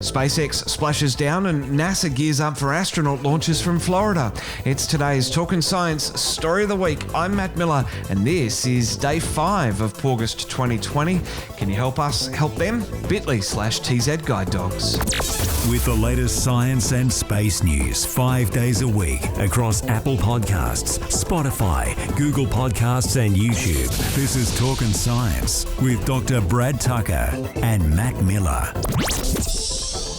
SpaceX splashes down and NASA gears up for astronaut launches from Florida. It's today's Talkin' Science Story of the Week. I'm Matt Miller, and this is day 5 of August 2020. Can you help us help them? bit.ly/TZ Guide Dogs. With the latest science and space news 5 days a week across Apple Podcasts, Spotify, Google Podcasts and YouTube. This is Talkin' Science with Dr. Brad Tucker and Matt Miller.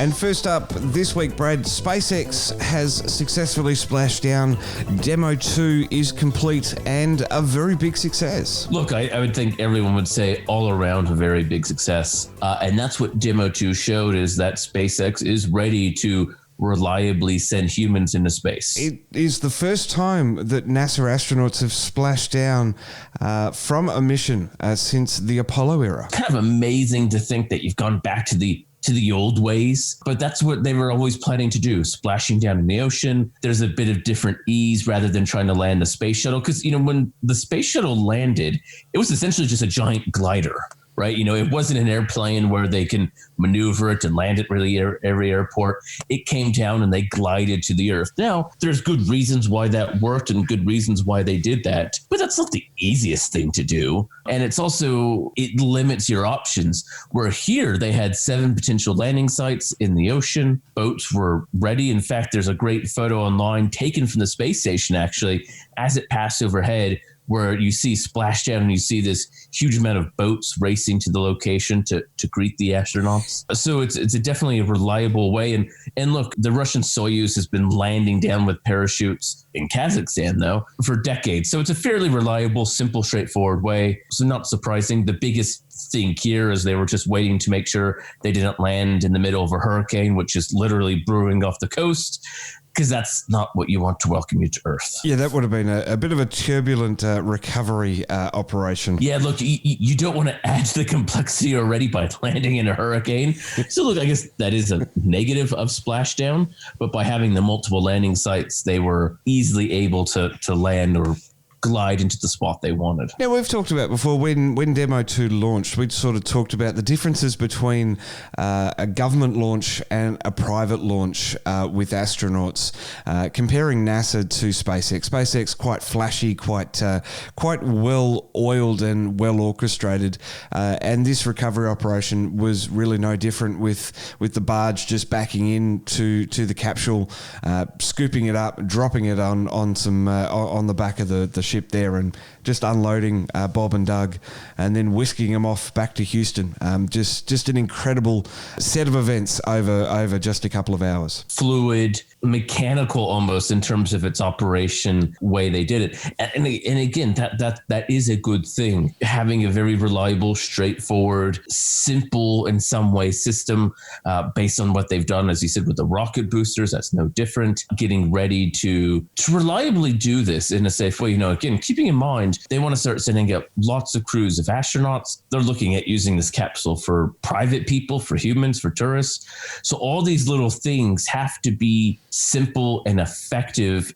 And first up this week, Brad, SpaceX has successfully splashed down. Demo 2 is complete and a very big success. Look, I would think everyone would say all around a very big success. And that's what Demo 2 showed, is that SpaceX is ready to reliably send humans into space. It is the first time that NASA astronauts have splashed down from a mission since the Apollo era. Kind of amazing to think that you've gone back to the old ways, but that's what they were always planning to do, splashing down in the ocean. There's a bit of different ease rather than trying to land the space shuttle, because, when the space shuttle landed, it was essentially just a giant glider, right? It wasn't an airplane where they can maneuver it and land it really every airport. It came down and they glided to the Earth. Now, there's good reasons why that worked and good reasons why they did that, but that's not the easiest thing to do. And it limits your options. Where here, they had 7 potential landing sites in the ocean. Boats were ready. In fact, there's a great photo online taken from the space station, actually, as it passed overhead, where you see Splashdown and you see this huge amount of boats racing to the location to greet the astronauts. So it's definitely a reliable way. And look, the Russian Soyuz has been landing down with parachutes in Kazakhstan, though, for decades. So it's a fairly reliable, simple, straightforward way. So not surprising. The biggest thing here is they were just waiting to make sure they didn't land in the middle of a hurricane, which is literally brewing off the coast, because that's not what you want to welcome you to Earth. Yeah, that would have been a bit of a turbulent recovery operation. Yeah, look, you don't want to add to the complexity already by landing in a hurricane. So look, I guess that is a negative of Splashdown, but by having the multiple landing sites, they were easily able to land or glide into the spot they wanted. Now, we've talked about before, when Demo 2 launched, we'd sort of talked about the differences between a government launch and a private launch with astronauts, comparing NASA to SpaceX. SpaceX, quite flashy, quite well oiled and well orchestrated, and this recovery operation was really no different, with the barge just backing into the capsule, scooping it up, dropping it on the back of the ship there, and just unloading Bob and Doug, and then whisking them off back to Houston. Just an incredible set of events over just a couple of hours. Fluid, mechanical almost in terms of its operation, way they did it. And again, that is a good thing. Having a very reliable, straightforward, simple in some way system based on what they've done, as you said, with the rocket boosters, that's no different. Getting ready to reliably do this in a safe way. Again, keeping in mind, they want to start sending up lots of crews of astronauts. They're looking at using this capsule for private people, for humans, for tourists. So all these little things have to be simple and effective,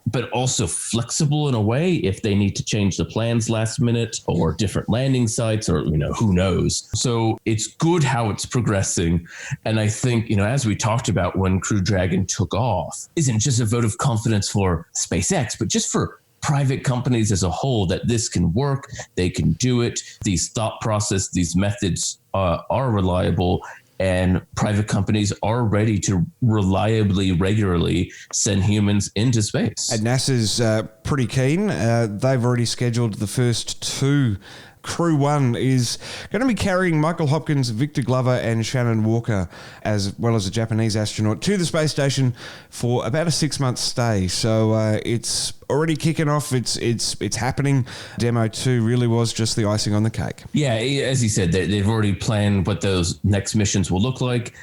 but also flexible in a way if they need to change the plans last minute, or different landing sites, or who knows. So it's good how it's progressing. And I think, as we talked about when Crew Dragon took off, isn't just a vote of confidence for SpaceX, but just for private companies as a whole, that this can work, they can do it. These thought process, these methods are reliable, and private companies are ready to reliably, regularly send humans into space. And NASA's pretty keen. They've already scheduled the first 2. Crew 1 is going to be carrying Michael Hopkins, Victor Glover and Shannon Walker, as well as a Japanese astronaut, to the space station for about a 6-month stay. So it's already kicking off. It's happening. Demo 2 really was just the icing on the cake. Yeah, as you said, they've already planned what those next missions will look like,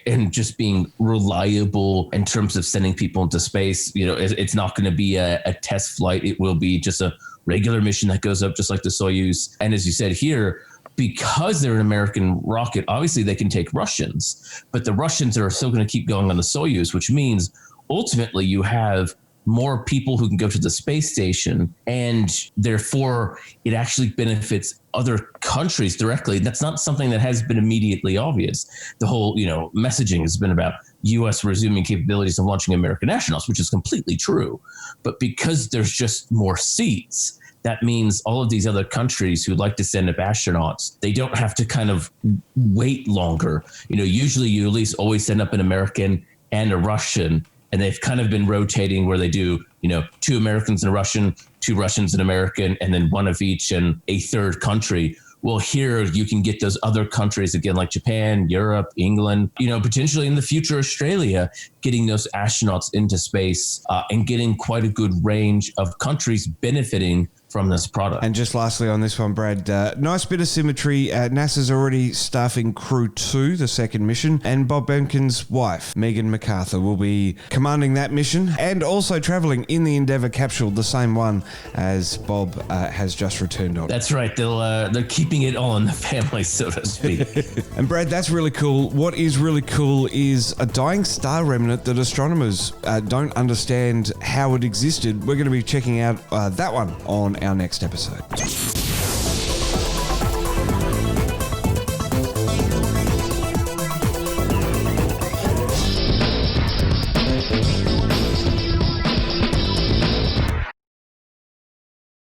and just being reliable in terms of sending people into space. It's not going to be a test flight. It will be just a regular mission that goes up just like the Soyuz. And as you said here, because they're an American rocket, obviously they can take Russians, but the Russians are still going to keep going on the Soyuz, which means ultimately you have more people who can go to the space station, and therefore it actually benefits other countries directly. That's not something that has been immediately obvious. The whole, messaging has been about U.S. resuming capabilities of launching American astronauts, which is completely true. But because there's just more seats, that means all of these other countries who'd like to send up astronauts, they don't have to kind of wait longer. Usually you at least always send up an American and a Russian, and they've kind of been rotating where they do, 2 Americans and a Russian, 2 Russians and American, and then 1 of each and a third country. Well, here you can get those other countries again, like Japan, Europe, England, potentially in the future, Australia, getting those astronauts into space and getting quite a good range of countries benefiting from this product. And just lastly on this one, Brad, nice bit of symmetry. NASA's already staffing Crew 2, the second mission, and Bob Behnken's wife, Megan MacArthur, will be commanding that mission and also travelling in the Endeavour capsule, the same one as Bob has just returned on. That's right. They're keeping it all in the family, so to speak. And Brad, that's really cool. What is really cool is a dying star remnant that astronomers don't understand how it existed. We're going to be checking out that one on our next episode.